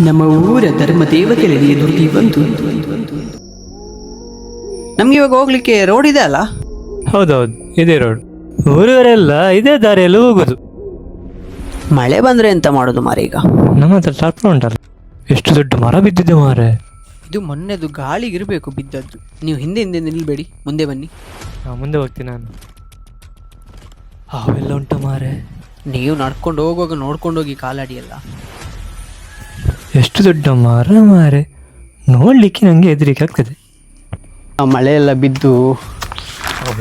ನಮ್ಮ ಊರ ಧರ್ಮ ದೇವತೆಗಳಿಗೆ ದುರ್ದಿ ಬಂತು. ನಮ್ಗೆ ಇವಾಗ ಹೋಗ್ಲಿಕ್ಕೆ ರೋಡ್ ಇದೆ ಅಲ್ಲ? ಹೌದೌದು, ಇದೇ ರೋಡ್. ಊರವರೆಲ್ಲ ಇದೇ ದಾರಿಯಲ್ಲಿ ಹೋಗೋದು. ಮಳೆ ಬಂದ್ರೆ ಎಂತ ಮಾಡೋದು ಮಾರೆ ಈಗ? ನಮ್ಮ ಹತ್ರ ಟ್ರಾಕ್ಟರ್ ಉಂಟಲ್ಲ, ಎಷ್ಟು ದೊಡ್ಡ ಮರ ಬಿದ್ದಿದೆ ಮಾರೆ. ಇದು ಮೊನ್ನೆದು ಗಾಳಿಗಿರಬೇಕು ಬಿದ್ದದ್ದು. ನೀವು ಹಿಂದೆ ಹಿಂದೆ ನಿಲ್ಬೇಡಿ, ಮುಂದೆ ಬನ್ನಿ. ಮುಂದೆ ಹೋಗ್ತೀನಿ ನಾನು. ಹಾವೆಲ್ಲ ಉಂಟ ಮಾರೆ. ನೀವು ನಡ್ಕೊಂಡು ಹೋಗುವಾಗ ನೋಡ್ಕೊಂಡೋಗಿ ಕಾಲಾಡಿಯಲ್ಲ. ಎಷ್ಟು ದೊಡ್ಡ ಮರ ಮಾರೆ, ನೋಡ್ಲಿಕ್ಕೆ ನಂಗೆ ಹೆದರಿಕೆ ಆಗ್ತದೆ. ಮಳೆ ಎಲ್ಲ ಬಿದ್ದು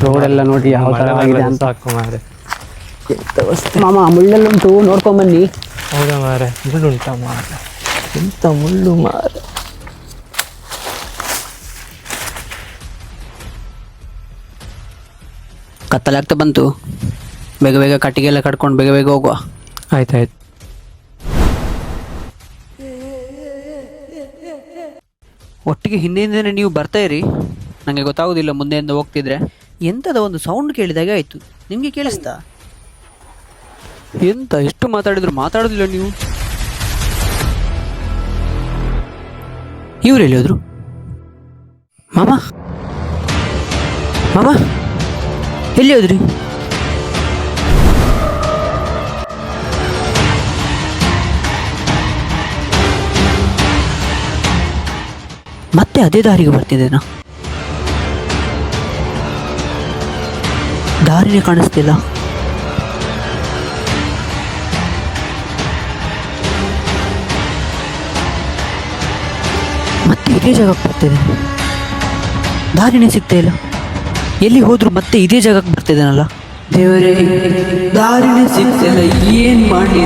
ರೋಡೆಲ್ಲ ನೋಡಿ ಯಾವ ತರ ಆಗಿದೆ ಅಂತ. ಸಾಕು ಮಾರೆ. ಮಾಮ ಮುಳ್ಳೆಲ್ಲುಂಟು, ನೋಡ್ಕೊಂಡ್ ಬನ್ನಿ. ಹೌದಾ ಮಾರೆ, ಮುಳ್ಳು ಉಂಟ ಮಾರೆ, ಎಂತ ಮುಳ್ಳು ಮಾರೆ. ಕತ್ತಲಾಗ್ತಾ ಬಂತು, ಬೇಗ ಬೇಗ ಕಟ್ಟಿಗೆ ಎಲ್ಲ ಕಟ್ಕೊಂಡು ಬೇಗ ಬೇಗ ಹೋಗುವ. ಆಯ್ತಾಯ್ತು. ಒಟ್ಟಿಗೆ ಹಿಂದೆಯಿಂದನೇ ನೀವು ಬರ್ತಾ ಇರಿ, ನನಗೆ ಗೊತ್ತಾಗೋದಿಲ್ಲ ಮುಂದೆಯಿಂದ ಹೋಗ್ತಿದ್ರೆ. ಎಂಥದ ಒಂದು ಸೌಂಡ್ ಕೇಳಿದಾಗೆ ಆಯಿತು. ನಿಮಗೆ ಕೇಳಿಸ್ತಾ? ಎಂತ ಎಷ್ಟು ಮಾತಾಡಿದ್ರು ಮಾತಾಡೋದಿಲ್ಲ ನೀವು. ಇವ್ರು ಎಲ್ಲಿ ಹೋದ್ರು? ಮಾಮ ಮಾಮ ಎಲ್ಲಿ ಹೋದ್ರಿ? ಮತ್ತೆ ಅದೇ ದಾರಿಗೆ ಬರ್ತಿದ್ದೇನಾ? ದಾರಿನೇ ಕಾಣಿಸ್ತಿಲ್ಲ. ಮತ್ತೆ ಇದೇ ಜಾಗಕ್ಕೆ ಬರ್ತಿದ್ದೇನೆ, ದಾರಿನೇ ಸಿಗ್ತಾ ಇಲ್ಲ. ಎಲ್ಲಿ ಹೋದ್ರು ಮತ್ತೆ ಇದೇ ಜಾಗಕ್ಕೆ ಬರ್ತಿದ್ದೇನಲ್ಲ. ದೇವರೇ, ದಾರಿನೇ ಸಿಗ್ತಿಲ್ಲ, ಏನ್ ಮಾಡಿ?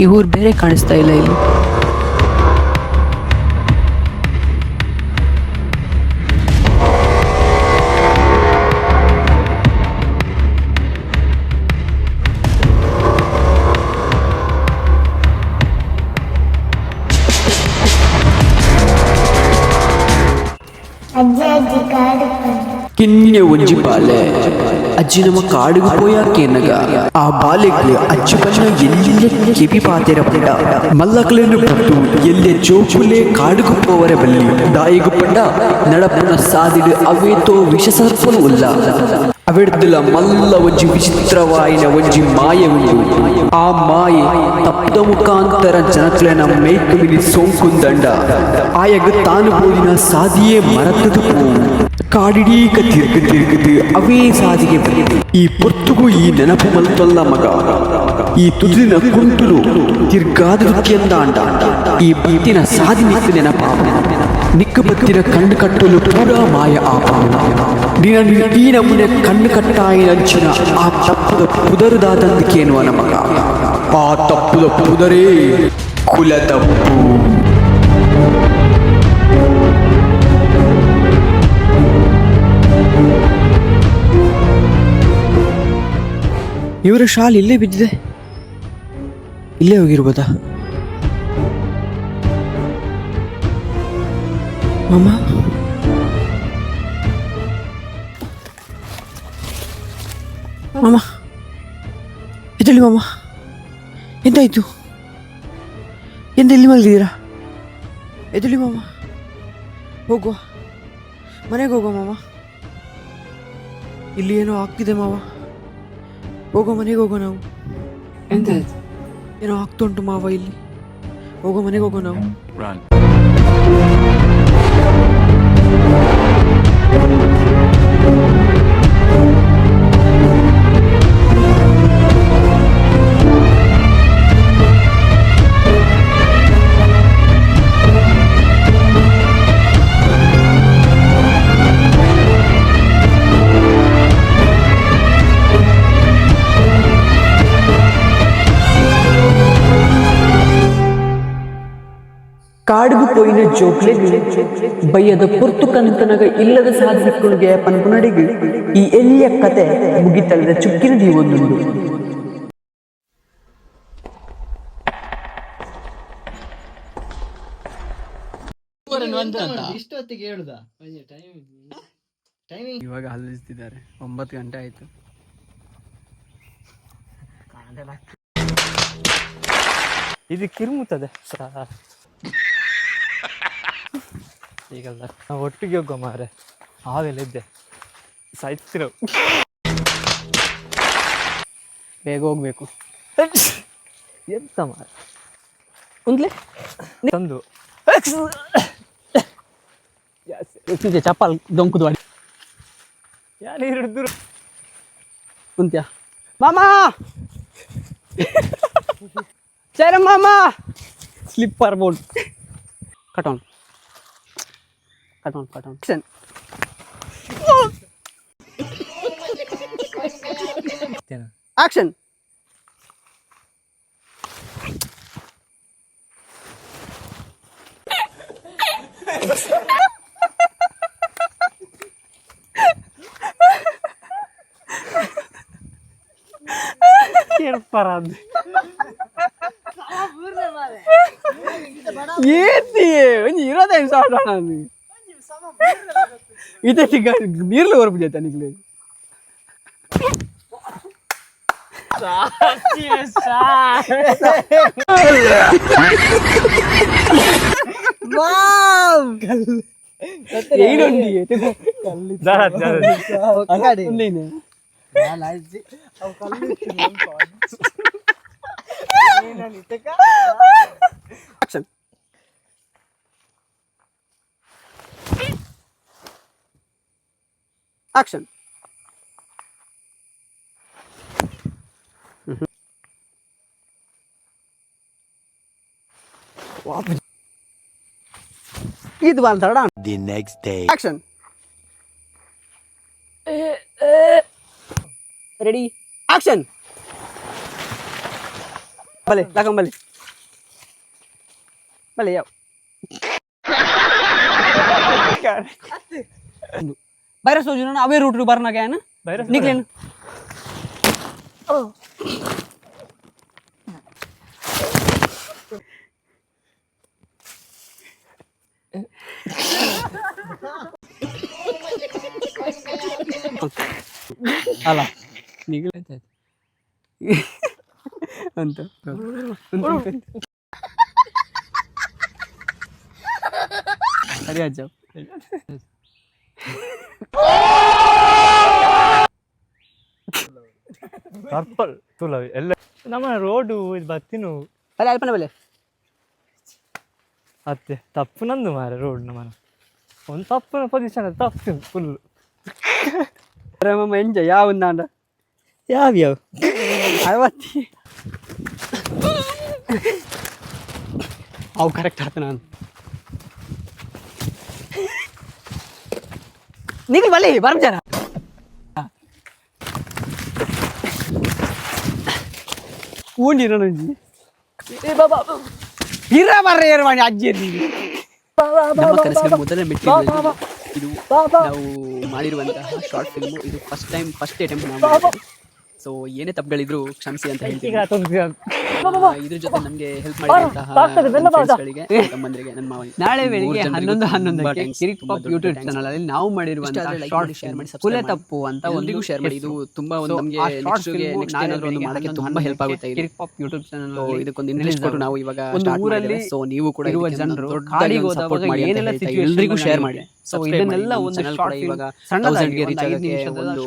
ಈ ಊರು ಬೇರೆ ಕಾಣಿಸ್ತಾ ಇಲ್ಲ ಇಲ್ಲಿ. ಕಿನ್ನೆ ಒಂಜಿ ಬಾಲೆ ಅಜ್ಜಿ ನಮ್ಮ ಕಾಡಿಗೆ ಪೋಯಾಕೇನಗ ಆ ಬಾಲೆಗೆ ಅಜ್ಜಿ ಬಣ್ಣ ಎಲ್ಲೆ ಕೆಪಿ ಪಾತೆರ ಪಂಡ ಮಲ್ಲಕಲೇನು ಪಟ್ಟು ಎಲ್ಲೆ ಜೋಪುಲೆ ಕಾಡಿಗೆ ಪೋವರೆ ಬಲ್ಲಿ ದಾಯಿಗು ಪಂಡ ನಡಪುನ ಸಾದಿಡು ಅವೇತೋ ವಿಷಸರ್ಪನು ಉಲ್ಲ ಅವೆಡ್ದಿಲ್ಲ ಮಲ್ಲ ಒಂಜಿ ವಿಚಿತ್ರವಾಯಿನ ಒಂಜಿ ಮಾಯೆ ಉಂಡು. ಆ ಮಾಯೆ ತಪ್ಪದ ಮುಖಾಂತರ ಜನಕ್ಲೆನ ಮೇಯ್ಕು ಮಿಲಿ ಸೋಂಕುಂದಂಡ ಆಯಗ ತಾನು ಬೋದಿನ ಸಾದಿಯೇ ಮರತದು ಪೋವು. ಕಾಡಿಡೀಕ ತಿರುಗದು ಅವೇ ಸಾದಿಗೆ ಬಂದಿದೆ. ಈ ಪೊರ್ತುಗೂ ಈ ನೆನಪು ಮಲ್ತಲ್ಲ ಮಗ. ಈ ತುದಿನ ಕುಂಟುಲು ತಿರ್ಗಾದಕ್ಕೆಂದಾಂಡ ಈ ಬತ್ತಿನ ಸಾದಿ ನಿಕ್ಕ ನೆನಪ. ನಿಕ್ಕ ಬತ್ತಿನ ಕಣ್ಣು ಕಟ್ಟಲು ಪೂರಾ ಮಾಯ ಆಪ. ಈ ನಮೂನೆ ಕಣ್ಣು ಕಟ್ಟಾಯಿನಂಚಿನ ಆ ತಪ್ಪದ ಪುದರುದಾದಂದಿಕೇನುವ ನಮಗ. ಆ ತಪ್ಪದ ಪುದರೇ ಕುಲ ತಪ್ಪು. ಇವರ ಶಾಲ್ ಇಲ್ಲೇ ಬಿದ್ದಿದೆ, ಇಲ್ಲೇ ಹೋಗಿರ್ಬೋದಾ? ಮಾಮ ಮಾಮ ಎದ್ದೇಳಿ ಮಾಮ, ಎಂತಾಯ್ತು? ಎಂತ ಇಲ್ಲಿ ಮಲಗಿದ್ದೀರಾ? ಎದ್ದೇಳಿ ಮಾಮ, ಹೋಗುವ ಮನೆಗೆ ಹೋಗುವ ಮಾಮ. ಇಲ್ಲಿ ಏನೋ ಆಗ್ತಿದೆ ಮಾವ, ಹೋಗೋ ಮನೆಗೆ ಹೋಗೋ ನಾವು. ಎಂತಾಯ್ತು? ಏನೋ ಆಗ್ತುಂಟು ಮಾವ ಇಲ್ಲಿ, ಹೋಗೋ ಮನೆಗೆ ಹೋಗೋ ನಾವು. ಕಾಡಿಗೆ ಪೋಯಿನ ಜೋಕ್ಲೆಗೆ ಬಯ್ಯದ ಪುರ್ತು ಕಂತನಗ ಇಲ್ಲದ ಸಾಧಿಸಿಕೊಳ್ಳುಗೆ ಪನ್ಪುನಡಿಗೆ ಈ ಎಲ್ಲಿಯ ಕತೆ ಮುಗಿತಲ್ಲದ ಚುಕ್ಕಿನ ದೀವೊಂದುಂಡು. ಇಷ್ಟೊತ್ತಿಗೆ ಹೇಳುದ ಇವಾಗ ಹಲ್ಲಿಸ್ತಿದ್ದಾರೆ. 9 ಗಂಟೆ ಆಯ್ತು. ಇದು ಕಿರ್ಮುತ್ತದೆ ಈಗಲ್ಲ ನಾವು ಒಟ್ಟಿಗೆ ಹೋಗೋ ಮಾರೆ ಹಾವೆಲ್ಲ ಇದ್ದೆ ಸಾಯ್ತಿರೋ ಬೇಗ ಹೋಗ್ಬೇಕು. ಎಂತ ಮಾರೆ ಕುಂತ್ಲೆ ತಂದು ಚಪ್ಪಲ್ ದೊಂಕುದು ಅಡಿ ಯಾರು ಹಿಡಿದ್ರು ಕುಂತ್ಯಾ ಮಾಮಾ ಚರ ಮಾಮಾ ಸ್ಲಿಪ್ಪರ್ ಬೋರ್ಡ್ ಕಟೌನ್ ಆಕ್ಷನ್ ಪರಾದು ఏంటి ಒಂಜಿ ಇರೋದೇ ಸಾಡ ನಾನು ಇದೇ ಈಗ ನೀರ್ಲು ಹೊರಪು ಜೈತ ನಿಗ್ಲೆ ఏడుండి Action. Action. ಇದು ಬಂತಡ The next day. Action. Ready. Action. Balik, lakang balik. Balik, yuk. Virus हो ना अवे रूट भरना क्या है ना virus निकले ना अला निकले अंत अरे आ जाओ ಪರ್ಪಲ್ ತುಲ ಎಲ್ಲ ನಮ್ಮ ರೋಡು ಇದು ಬತ್ತಿನು अरे अल्पना बोले ಅತ್ತೆ ತಪ್ಪು ನಂದು ಮಾರೆ ರೋಡ್ ನಮ್ಮನ ಒಂದು ತಪ್ಪು ಪೊಸಿಷನ್ ತಪ್ಪು ಫುಲ್ अरे मम्मा ಎಂಜಾಯ್ ಯಾವ ನಾಂಡ ಯಾವ್ಯಾವ ಅವತ್ತಿ ಅವು ಕರೆಕ್ಟ್ ಆತ ನಾನು ನಿಗಲ್ ಬಲ್ಲಿ ಬರಂ ಜನ ಊಂಡಿರೋ ನಂಜಿ ಏ ಬಾಬಾ ಹಿರ ಬರ್ರೆ ಏರ್ವಾಣಿ ಅಜ್ಜಿ ನಮ್ಮ ಕನಸಿನ ಮೊದಲ ಮೆಟ್ಟಿಲು ಇದು ನಾವು ಮಾಡಿರುವಂತಹ ಶಾರ್ಟ್ ಫಿಲ್ಮು. ಇದು ಫಸ್ಟ್ ಅಟೆಂಪ್ಟ್ ನಾವು ಮಾಡಿದ್ವಿ. ಸೊ ಏನೇ ತಪ್ಪುಗಳಿದ್ರು ಕ್ಷಮಿಸಿ ಅಂತ ಹೇಳ್ತೀನಿ. ಇದ್ರ ಜೊತೆ ನಮಗೆ ಹೆಲ್ಪ್ ಮಾಡಿದಂತಹ ಗಳಿಗೆ ತಮ್ಮಂದರಿಗೆ ನಮ್ಮ ನಾಳೆ ಬೆಳಿಗ್ಗೆ 11:11ಕ್ಕೆ ಕಿರಿಕ್ ಪಾಪ್ ಯೂಟ್ಯೂಬ್ ಚಾನಲ್ ಅಲ್ಲಿ ನಾವು ಮಾಡಿರುವಂತಹ ಶಾರ್ಟ್ ಶೇರ್ ಮಾಡಿ ಕುಲೆ ತಪ್ಪು ಅಂತ ಒಂದಿಗೂ ಶೇರ್ ಮಾಡಿ. ಇದು ತುಂಬಾ ಒಂದು ನಮಗೆ ನೆಕ್ಸ್ಟ್ ಏನಾದರೂ ಒಂದು ಮಾಡಕ್ಕೆ ತುಂಬಾ ಹೆಲ್ಪ್ ಆಗುತ್ತೆ. ಕಿರಿಕ್ ಪಾಪ್ ಯೂಟ್ಯೂಬ್ ಚಾನಲ್ ಸೊ ಇದಕ್ಕೊಂದು ಇಂಟ್ರೆಸ್ಟ್ ಕೊಟ್ಟು ನಾವು ಇವಾಗ ಒಂದು ಸ್ಟಾರ್ಟ್ ಊರಲ್ಲಿ ಮಾಡಿದ್ದೇವೆ. ಸೊ ನೀವು ಕೂಡ ಇರುವ ಇದಕ್ಕೆ ಜನರು ದೊಡ್ಡ ಕಾಡಿಗೆ ಸಪೋರ್ಟ್ ಹೋದಾಗ ಮಾಡಿ ಅಂತ ಏನೆಲ್ಲ ಹೇಳ್ತಾ situation ಎಲ್ರಿಗೂ ಶೇರ್ ಮಾಡಿ. ಸೊ ಇದನ್ನೆಲ್ಲ ಒಂದು ಶಾರ್ಟ್ ಇವಾಗ ಸಣ್ಣದಾಗಿ 1000 ರೀಚ್ ಆಗೋಕೆ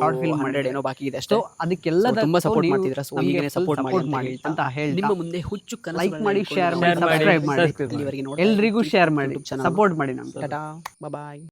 ಶಾರ್ಟ್ ಫಿಲ್ಮ್ 100 ಏನೋ ಬಾಕಿ ಇದೆ ಅಷ್ಟೇ. ಸೊ ಅದಕ್ಕೆಲ್ಲ ತುಂಬಾ ಸಪೋರ್ಟ್ ಮಾಡ್ತಿದ್ರ. ಸೊ ಈಗನೇ ಸಪೋರ್ಟ್ ಮಾಡಿ ಅಂತ ಹೇಳಿ ನಿಮ್ಮ ಮುಂದೆ ಹುಚ್ಚು ಲೈಕ್ ಮಾಡಿ ಶೇರ್ ಮಾಡಿ ಸಬ್ಸ್ಕ್ರೈಬ್ ಮಾಡಿ ಇಲ್ಲಿವರೆಗೆ ನೋಡಿ ಎಲ್ರಿಗೂ ಶೇರ್ ಮಾಡಿ ಸಪೋರ್ಟ್ ಮಾಡಿ ನಮ್ಗೆ. ಟಾಟಾ ಬಾಯ್.